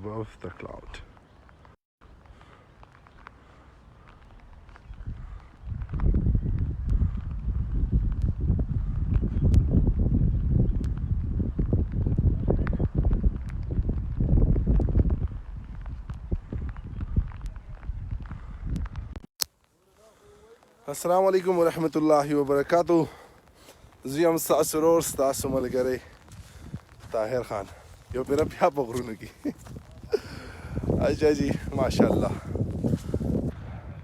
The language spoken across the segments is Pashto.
above the cloud. السلام علیکم ورحمۃ اللہ وبرکاتہ. زه یم ستاسو ورور ستاسو ملګری طاهر خان. یو پیره بیا په غرونو کې اچھا جی ماشاء الله.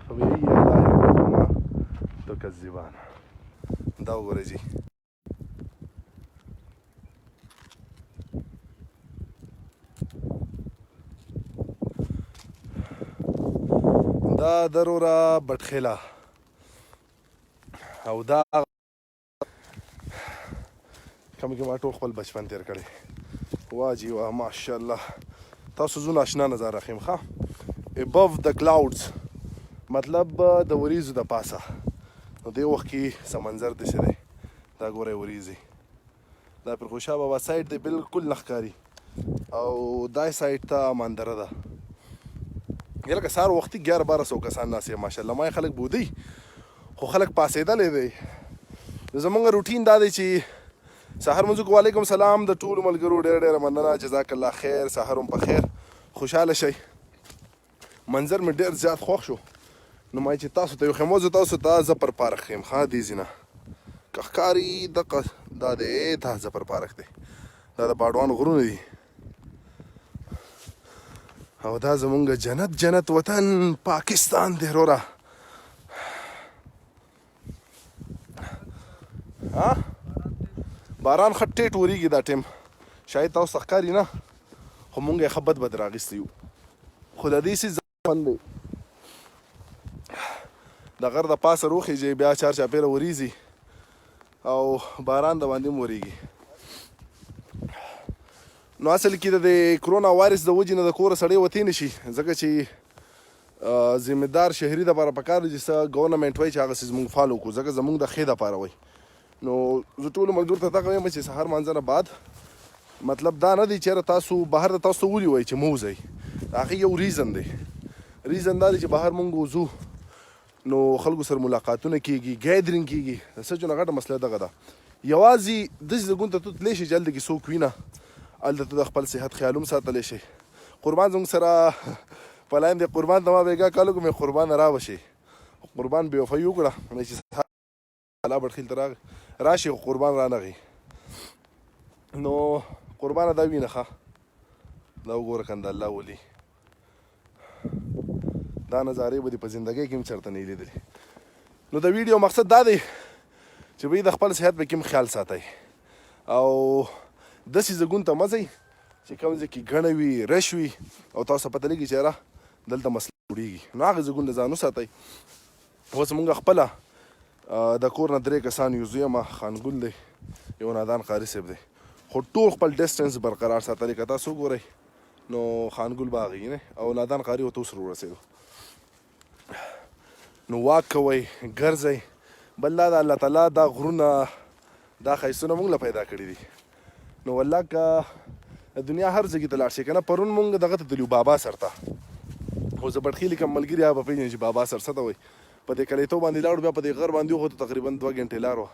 فبأي آلاء ربكما تكذبان. دا وګورئ جی دا دروره بټخیله او دا کوم کې ما ټول خپل بچپن تیر کړی. واه جی واه ماشاءالله. تاسو زونه اشنا نظر اخیم ښه above the clouds مطلب د وریځو د پاسه. نو دې وخت کې سمندر داسې دی. دا ګورئ وریځې دا پر خوشا بابا سایډ دی بالکل نه ښکاري او دا سایډ ته ماندره ده. لکه سهار وختي 11-12 کسان ناست یې ماشاءالله. ما خلک بودی خو خلک پاسېدلی دی. زمونږ روټین دا دی چې سهار مونځ کو وعلیکم سلام د ټولو ملګرو ډېره مننه جزاک الله خیر. سهار هم په خیر خوشحاله شئ. منظر مې ډېر زیات خوښ شو. نو ما چې تاسو ته وښیم زه تاسو ته زفر پارک ښیم ښه دې ځینه که ښکاري دغه دا دی دا زفر پارک دی. دا د باډوان غرونه دي او دا زمونږ جنت وطن پاکستان دی وروره. باران ښه ټیټ ورېږي دا ټیم شاید تاسو ته ښکاري نه خو مونږ یې ښه بد راغیستی یو. خو د دې سیز خوند دی د غر د پاسه روخیږي بیا چار چاپېره وریځي او باران د باندې هم وریږي. نو اصل کې د کرونا وایرس د وجې نه د کوره سړی وتی نه شي ځکه چې ذمهدار شهري دپاره پکار دی چې څه ګورنمنټ وایي چې هغه څیز مونږ فالو کړو ځکه زمونږ د ښې دپاره وایي. نو زه ټولو ملګرو ته دغه وایم چې سهار مانځه نه بعد مطلب دا نه دی چېرې تاسو بهر ته تاسو ته ولي وایي چې مه وځئ. د هغې یو ریزن دی. ریزن دا دی چې بهر مونږ وځو نو خلکو سره ملاقاتونه کېږي ګیدرینګ کېږي. د سچ نه غټه مسله دغه ده یوازې داسې ځایونو ته ته تللی شي چې هلته کې څوک وینه هلته ته د خپل صحت خیال هم ساتلی شي. قربان زموږ سره په لاین دی قربان ته ما بېګا کالو کې مې قربان راوشي قربان بې وفایي وکړه چې الله بټخیل ته راشي خو قربان رانغی. نو قربانه دا وینه ښه دا وګوره کنده الله ولي دا نظارې به دې په زندګۍ کې هم چېرته نه لیدلې. نو د ویډیو مقصد دا دی چې بهی د خپل صحت په کې هم خیال ساتئ او داسې ځایونو ته مه ځئ چې کوم ځای کې ګڼه وي رش وي او تاسو پته لګي چې یاره دلته مسله جوړېږي. نو هغې ځایونو له ځان وساتئ. اوس موږ خپله د کور نه 3 کسان یو زوی یم خانګل دی یو نادان قاري صاحب دی خو ټول خپل ډسټنس برقرار ساتلی. که تاسو وګورئ نو خانګل به هغې او نادان قاري ورته اوس ورسېدو. نو واک کوئ ګرځئ. بل دا د الله تعالی دا غرونه دا ښایستونه موږ له پیدا کړي دي. نو والله که د دنیا هر ځای کې ته لاړ شئ که نه پرون موږ دغه ته تللي بابا سر ته خو زه بټخیلي کوم ملګري هغه به پېژني چې بابا سر څه ته وایي. په دې کلیتو باندې لاړو بیا په دې غر باندې وخوتو تقریبا 2 غنټې لار وه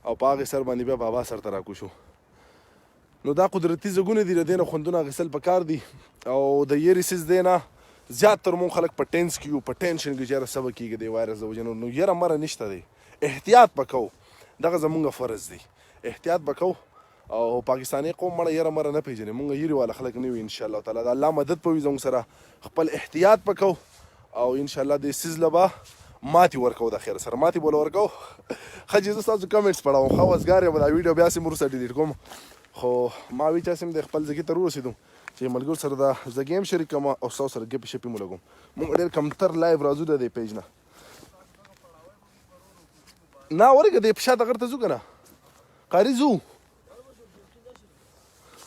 او په هغې سر باندې بیا بابا سر ته راکوشو. نو دا قدرتي ځایونه دي له دې نه خوندونه اخیستل پکار دي او د یېرې څیز دی نه زیاتر مونږ خلک په ټینس کې یو په ټینشن کې چې یاره څه به کېږي د وایرس د وجې نه. نو یره مره نشته دی احتیاط به کوو دغه زمونږ فرض دی. احتیاط به کوو او پاکستاني قوم مړه یره مره نه پېژني. مونږ یېرې والا خلک نه یو انشاءالله تعالی د الله مدد به وي زموږ سره. خپل احتیاط به کوو او انشاءالله دې څیز له به ماتې ورکوو د خیر سره ماتې به له ورکوو. ښه چې زه ستاسو کمنټس پړوم ښه وزګار یم دا ویډیو بیا سم وروسته ډیلیټ کوم خو ما وی چې سم د خپل ځګي ته ورسېدم چې ملګرو سره دا زه ګیم شریک کوم او ستاسو سره ګپې شپې مو لګوم. مونږ ډېر کمتر لایو راځو د دې پیج نه ورګه دې په شاته غر ته ځو که نه قاري ځو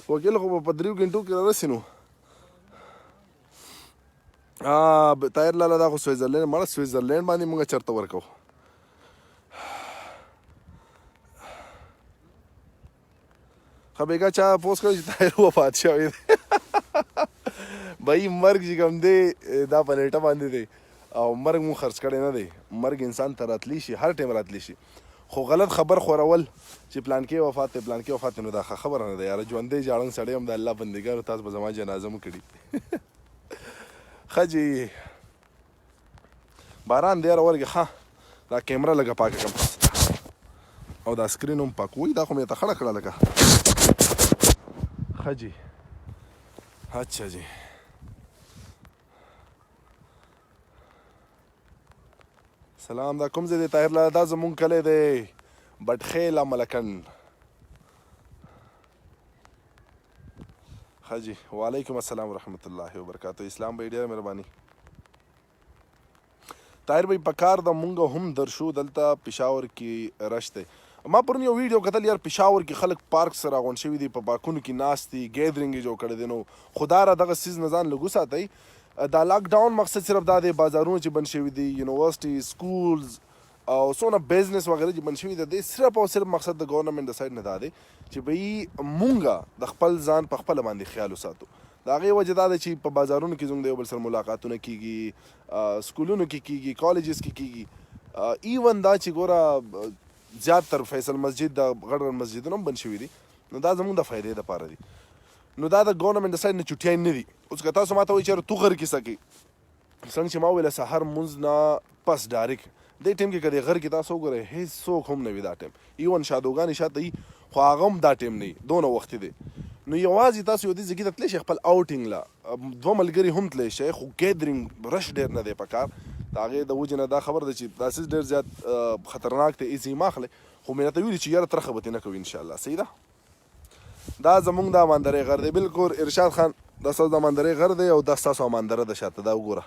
وکیل خو به په 3 غنټو کې رارسي. نو طاهر لاله دا خو سویزرلینډ مړه سویزرلینډ باندې مونږ چېرته ورکوو. ښه بېګا چا پوسټ کړی چې طاهر وفات شوی دی بھائی مرګ چې کوم دی دا په نیټه باندې دی او مرګ مو خرڅ کړی نه دی. مرګ انسان ته راتلی شي، هر ټایم راتلی شي، خو غلط خبر خورول چې پلانکې وفات دی پلانکې وفات دی، نو دا ښه خبره نه ده یاره. ژوندی جاړن سړی هم د الله بندګانو، تاسو به زما جنازه مو کړي. ښه جي باران دی یاره ورګې. ښه دا کیمره لږه پاکه کړم او دا سکرین هم پاک وي. دا خو مې ته خړه کړه لکه. ښه جي اچھا جی سلام. دا کوم ځای دی طاهر لاله؟ دا زمونږ کلی دی بټخیله ملکن. ښه جي وعلیکم السلام ورحمت الله وبرکاتو. اسلام بھائی ډېره مهرباني. طاهر بھائی پکار د مونږ هم درشو دلته پېښور کې رش دی. ما پرون یو ویډیو کتل یار، پېښور کې خلک پارک سره راغونډ شوي دي، په پارکونو کې ناست دي، ګیدرینګ یې جوړ کړی دی. نو خدا را دغه څیز نه ځان لږ وساتئ. دا لاک ډاون مقصد صرف دا دی بازارونه چې بند شوي دي، یونیورسټي، سکولز او څونه بزنس وغیره چې بند شوي دي، صرف او صرف مقصد د ګورنمنټ د سایډ نه دا دی چې بهی مونږه د خپل ځان په خپله باندې خیال وساتو. د هغې وجه دا ده چې په بازارونو کې زموږ د یو بل سره ملاقاتونه کېږي، سکولونو کې کېږي، کالجز کې کېږي، ایون دا چې ګوره زیات تر فیصل مسجد د غټ غټ مسجدونه هم بند شوي دي. نو دا زموږ د فایدې دپاره دي. نو دا د ګورنمنټ د سایډ نه چوټیان نه دي. اوس که تاسو ما ته وایي چې تو غر کیسه کوي، څنګه چې ما وویله سهار مونځ نه پس ډایرکټ دې ټایم کې که دې غر کې تاسو وګورئ هېڅ څوک هم نه وي دا ټایم. ایون شادوګانې شاته وي خو هغه هم دا ټایم نه وي، دونه وختي دی. نو یوازې تاسو یو دې ځای کې ته تللی شئ خپل آوټینګ له، دوه ملګري هم تللی شئ، خو ګیدرینګ رش ډېر نه دی پکار. د هغې د وجې نه دا خبر ده چې دا څیز ډېر زیات خطرناک دی. ایزې مه اخلئ، خو مې راته ویلي چې یاره ترخه به ترې نه کوي انشاءالله. صحیح ده. دا زمونږ د اماندرۍ غر دی. بالکل ارشاد خان دا ستاسو د اماندرۍ غر دی او دا ستاسو اماندره ده شاته. دا وګوره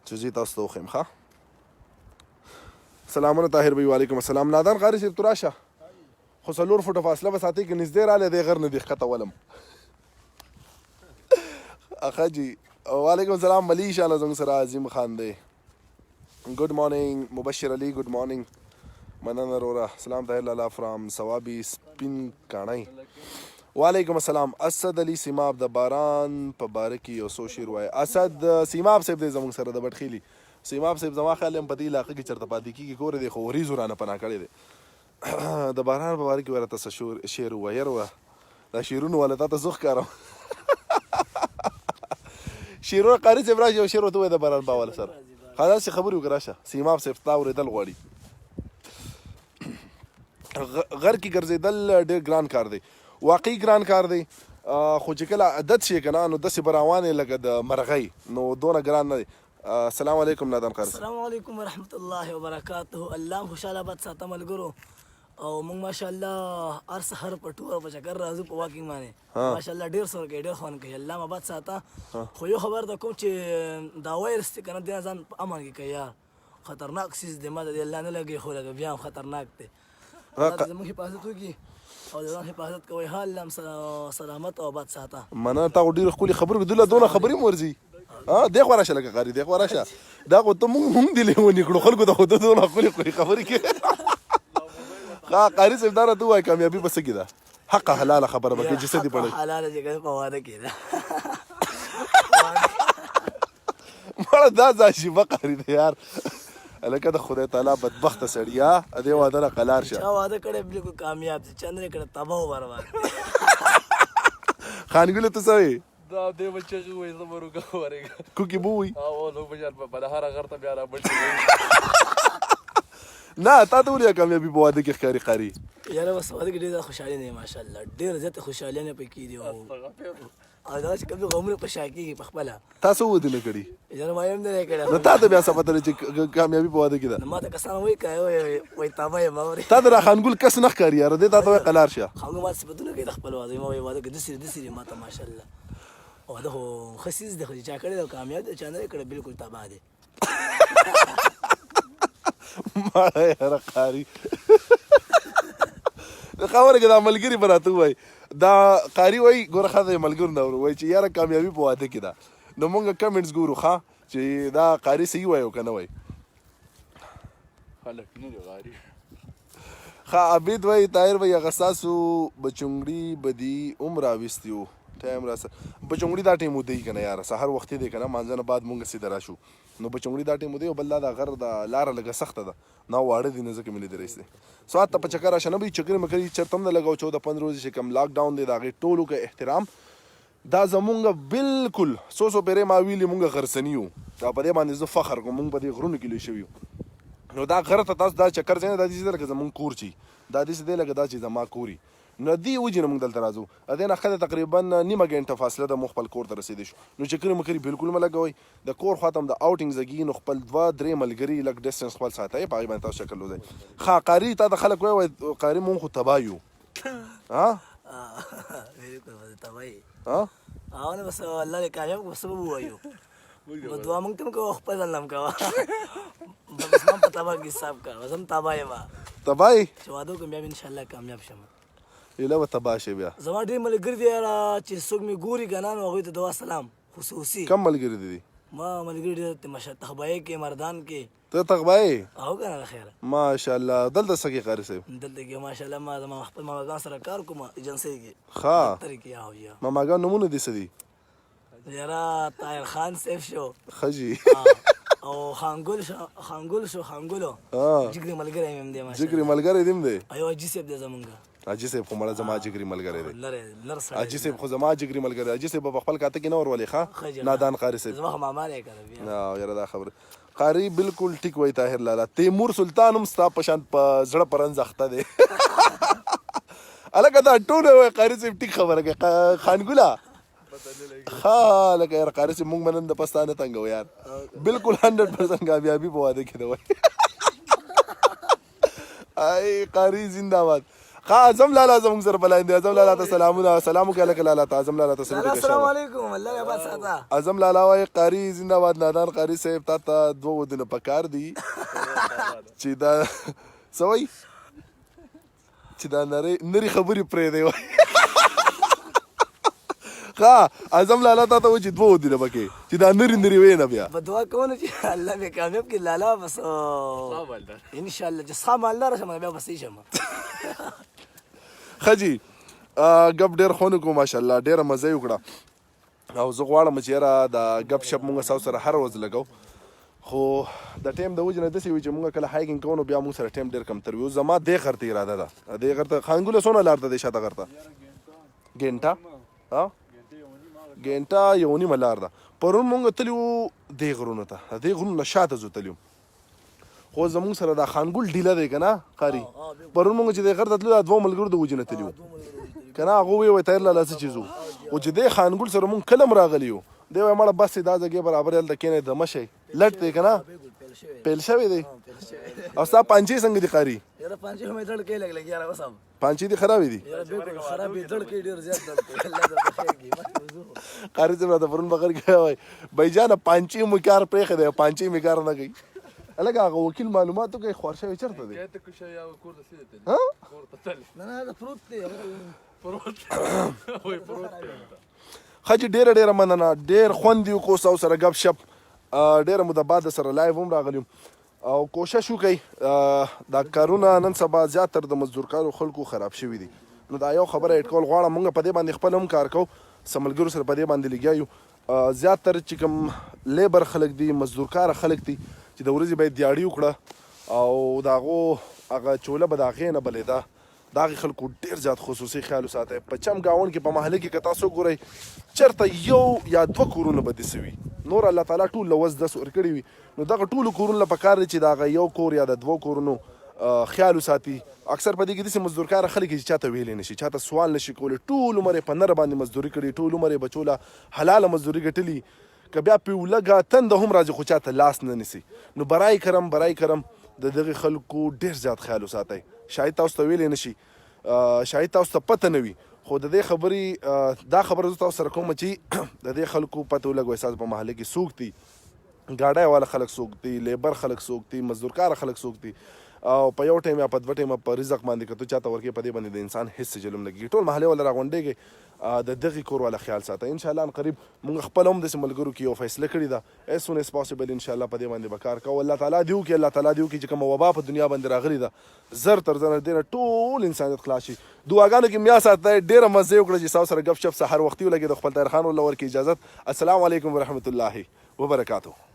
چې زه تاسو ته وښیم. ښه سلامونه طاهر بھائی. وعلیکم السلام. نادان قاري صاحب تو راشه، خو 4 فوټه فاصله به ساتئ، که نږدې رالی دی غر نه دې ښکته ولم. ښه جي وعلیکم السلام. ملی انشاءالله زموږ سره عظیم خان دی. ګډ مارننګ مبشر علي. ګډ مارننګ. مننه وروره. سلام طاهر لاله فرام ثوابي سپین کاڼی. وعلیکم السلام. اسد علي سیماب د باران په باره کې یو څو شعر وایي. اسد سیماب صاحب دی زموږ سره د بټخیلي. سیماب صاحب زما خیال یم په دې علاقه کې چېرته پاتې کېږي، کور دی خو وریځو رانه پناه کړی دی. د باران په باره کې به راته څه شعر ووایه. یاره دا شعرونه والا تا ته زه ښکارم. شعرونه قاري صاحب راشه یو شعر ورته ووایه د باران په حواله سره. ښه داسې خبرې وکړه راشه. سیماب صاحب تا اورېدل غواړي. غر کې ګرځېدل ډېر ګران کار دی، واقعي ګران کار دی، خو چې کله عادت شي که نه نو داسې به روان یې لکه د مرغۍ، نو دونه ګران نه دی. السلام علیکم نادان قاري. السلام علیکم ورحمت الله وبرکاته. الله خوشحاله باد ساته ملګرو. او موږ ماشاءالله هر سحر په ټور په چکر راځو په واکینګ باندې. ماشاءالله ډېر سور کوي، ډېر خوند کوي. الله مو باد ساته. خو یو خبر ده کوم چې دا وایرس دی که نه دې ځان په امن کې کوي. یار خطرناک څیز دی، ما د دې الله نه لګوي خو لکه بیا هم خطرناک دی. الله دې زموږ حفاظت وکړي او د ځان حفاظت کوئ. ها الله هم سلامت او باد ساته. مننه. تا خو ډېرې ښکلې خبرې دله دونه خبرې هم ورځي. دې خوا راشه لکه قاري، دې خوا راشه. دا خو ته موږ دې لیوني کړو خلکو ته، خو ته دونه ښکلې ښکلې خبرې کوې. قاري صاحب دا راته ووایه کامیابي به څه کې ده؟ حقه حلاله خبره به کوې چې څه دې پړی حلاله چې کوې په واده کې ده. مړه دا عجیبه قاري دی یار. لکه د خدای تعالی بدبخته سړیا دې واده نه قلار شه. چا واده کړی بالکل کامیاب دی، چا نه کړی تباه و برباد. خانګله ته څه وایي؟ دا دې بچه وایي زبرو ورېږه کوکي بو وایي لوگ بچار په هر غر ته بیا رابړ شي. نه تا ته ولې کامیابي په واده کې ښکاري قاري؟ یاره بس واده کې ډېره خوشحالي نه ماشاءالله، ډېره زیاته خوشحالي پکې دي. او دا چې کوم غمونه په شا کېږي په خپله. تاسو واده نه کړي؟ یاره ما هم نه کړی. نو تا ته بیا څه پته ده چې کامیابي په واده کې ده؟ ما ته کسان وایي که وایي تابه یم اورې. تا ته را خانګل کس نه ښکاري یاره، دې تا ته وایي قلار شه. خانګل ما صفتونه کوي د خپل واده. ما وایي واده کې داسې ما ته ماشاءالله واده خو ښه څیز دی، خو چې چا کړی دی کامیاب دی، چا نه دی کړی بالکل تباه دی. ماړه یاره قاري خبره کې دا ملګري به راته ووایي. دا قاري وایي ګوره ښه دی ملګرو نه وایي چې یاره کامیابي په واده کې ده. نو مونږ کمنټس ګورو ښه چې دا قاري صحیح وایي او که نه وایي. خلک نه دي غاري. ښه عبید وایي طاهر وایي هغه ستاسو بچونګړي به دي هم راویستي وو ټایم راسه بچونګړي دا ټیم ودی کنه یاره سحر وختي دی کنه مانځه نه بعد مونږ سیده راشو نو بچونګړي دا ټیم ودی او بل دا غر د لاره لږه سخته ده نه واړه دي نه ځکه مې لیدلی دی ساعت ته په چکر راشه نه به چکرې مکرې چېرته هم نه لګو 14-15 ورځې چې کوم لاک ډاون دی د هغې ټولو که احترام دا زمونږ بالکل څو پیرې ما ویلي مونږ غرسني یو دا په دې باندې زه فخر کوم مونږ په دې غرونو کې لوی شوي یو نو دا غره ته تاسو دا چکر ځای نه دا داسې دی لکه زمونږ کور چې دا داسې دی لکه دا چې زما کور وي نو دې وجې نه مونږ دلته راځو د دې نه ښه ده تقریبا نیمه ګنټه فاصله ده مونږ خپل کور ته رسېدی شو نو چکرې مکرې بالکل مه لګوئ د کور خواته هم د آوټینګ زګي نو خپل 2-3 ملګري لږ ډسټنس خپل ساتئ په هغې باندې تاسو شکل وځئ ښه قاري تا د خلک وایي قاري مونږ خو تباه یو بالکل تباهي ها نه بس الله دې کامیاب کړو سبب ووایو نو دعا مونږ ته هم کوه خپل ځان هم کوه بس ما په تباه کې حساب کوه بس هم تباه یم تباهي چې واده وکړم بیا به انشاءالله کامیاب شم ایله به تباه شي بیا زما ډېر ملګري دي یاره چې څوک مې ګوري که نه نو هغوی ته دعا سلام خصوصي کم ملګري دي ما ملګري ډېر مشه تخبایي کې مردان کې ته تغبایې او که نه خیره ماشاءالله دلته څه کې قاري صاحب دلته کې ماشاءالله ما زما خپل ماماګان سره کار کوم ایجنسۍ کې ښه دفتر کې او یا ماماګان نومونه دي څه دي یاره طاهر خان سیف شو ښه جي او خانګل شو خانګلو ها جګري ملګری مې هم دی ماشاءالله جګري ملګری دیم دی ایو اجي صاحب دی زمونږ اجي صاحب خو مړه زما جګري ملګری دی لر سره اجي صاحب خو زما جګري ملګری اجي صاحب په خپل کاته کې نه ورولې ښه نادان قاري صاحب زما خو ماما دی کنه بیا نه یاره دا خبره قاري بالکل ټیک وای طاهر لالا تیمور سلطان هم ستا په شان په زړه پرنځ اخته دی هلکه دا ټول وای قاري صاحب ټیک خبره کوي خانګوله ښه لکه یار قاري صاحب موږ منن د پستا نه تنګو یار بالکل 100% کامیابي په واده کې ده وای ای قاري زنده باد ښه اعظم لالا زموږ سره بلاین دی اعظم لالا ته سلامونه سلام وکړه لکه لالا ته اعظم لالا ته سلام السلام علیکم الله دې آباد ساته اعظم لالا وای قاري زنده باد نادان قاري صاحب تا ته 2 ودونه پکار دي چې دا سوي چې دا نری خبرې پرې دی وای ښه اعظم لالا تا ته و چې 2 ودونه پکې چې دا نری وې نه بیا په دعا کوو چې الله مې کامیاب کړي لالا بس انشاءالله چې ښه مالدار شم بیا بس شم ښه جي ګپ ډېر ښه ونکړو ماشاءالله ډېره مزه یې وکړه او زه غواړم چې یاره د ګپ شپ مونږ ستاسو سره هر ورځ لګو خو د ټایم د وجې نه داسې وي چې مونږ کله هایکنګ کوو نو بیا مونږ سره ټایم ډېر کم تر وي زما دې غر ته اراده ده دې غر ته خانګوله څونه لار ده دې شاته غر ته ګنټه ګنټه یو نیمه لار ده پرون مونږ تلي وو دې غرونو ته دې غرونو نه شاته ځو تلي خو زمونږ سره دا خانګل ډیله دی که نه قاري پرون مونږ چې دې غر ته تلو دا 2 ملګرو د وجې نه تلي وو که نه هغه ویې وایي طاهر لالا څه چیز وو خو چې دې خانګل سره مونږ کله هم راغلي یو دی وایي مړه بس دا ځګې برابر هلته کښېنئ دمه شئ لټ دی که نه پیل شوی دی او ستا پانچې څنګه دي قاري یاره پانچې مې دړ کې لګ یاره وسم پانچې دي خرابې دي یاره بالکل خرابې دړ کې ډېر زیات دړ الله دې خیر کړي قاري صاحب راته پرون بغیر کې وایي بایجانه پانچې مو کار پرېښی دی پانچې مې کار نه کوي هلکه هغه وکیل معلوماتو کوي خوار شوی چېرته دی نه دا پروت دی ښه چې ډېره مننه ډېر خوند یې وکړو ستاسو سره ګپ شپ ډېره موده بعد سره لایو هم راغلی او کوشش وکړئ دا کارونه نن سبا زیاتر د مزدورکارو خلکو خراب شوي دي نو دا یو خبره اډ کول غواړم مونږ په دې باندې خپل هم کار کوو څه ملګرو سره په دې باندې لګیا یو زیاتر چې کوم لیبر خلک دي مزدورکاره خلک دي چې د ورځې باید دیاړي وکړه او د هغو هغه چوله به د هغې نه بلېده د هغې خلکو ډېر زیات خصوصي خیال وساتئ په چم ګاونډ کې په محله کې که تاسو ګورئ چېرته یو یا 2 کورونه به داسې وي نور الله تعالی ټول له وس دس ورکړي وي نو دغه ټولو کورونو له پکار دی چې د هغه یو کور یا د 2 کورونو خیال وساتي اکثر په دې کې داسې مزدورکاره خلک چې چاته ویلی نه شي چاته سوال نه شي کولی ټول عمر یې په نره باندې مزدوري کړي ټول عمر یې بچوله حلاله مزدوري ګټلي که بیا پې لږه تنده هم راځي خو چاته لاس نه نیسي نو برای کرم د دغې خلکو ډېر زیات خیال وساتئ شاید تاسو ته ویلی نه شي شاید تاسو ته پته نه وي خو د دې خبرې دا خبره زه تاسو سره کوم چې د دې خلکو پته ولګوئ ستاسو په محله کې څوک دي ګاډی والا خلک څوک دي لیبر خلک څوک دي مزدورکاره خلک څوک دي او په یو ټایم یا په دوه ټایم په رزق باندې که ته چاته ورکې په دې باندې د انسان هېڅ جلم لګي ټول محلې والا راغونډېږي د دغې کور والا خیال ساته انشاءالله ان قریب موږ خپل هم داسې ملګرو کې یو فیصله کړې ده as soon as possible انشاءالله په دې باندې به کار کوو الله تعالی دې وکړي الله تعالی دې وکړي چې کومه وبا په دنیا باندې راغلې ده زر تر زر دې نه ټول انسانیت خلاص شي دعاګانو کې میا ساته ډېره مزه وکړه چې تاسو سره ګپ شپ سهار وختي ولګېد خپل طاهر خان والله ورکړي اجازت السلام علیکم ورحمة الله وبرکاته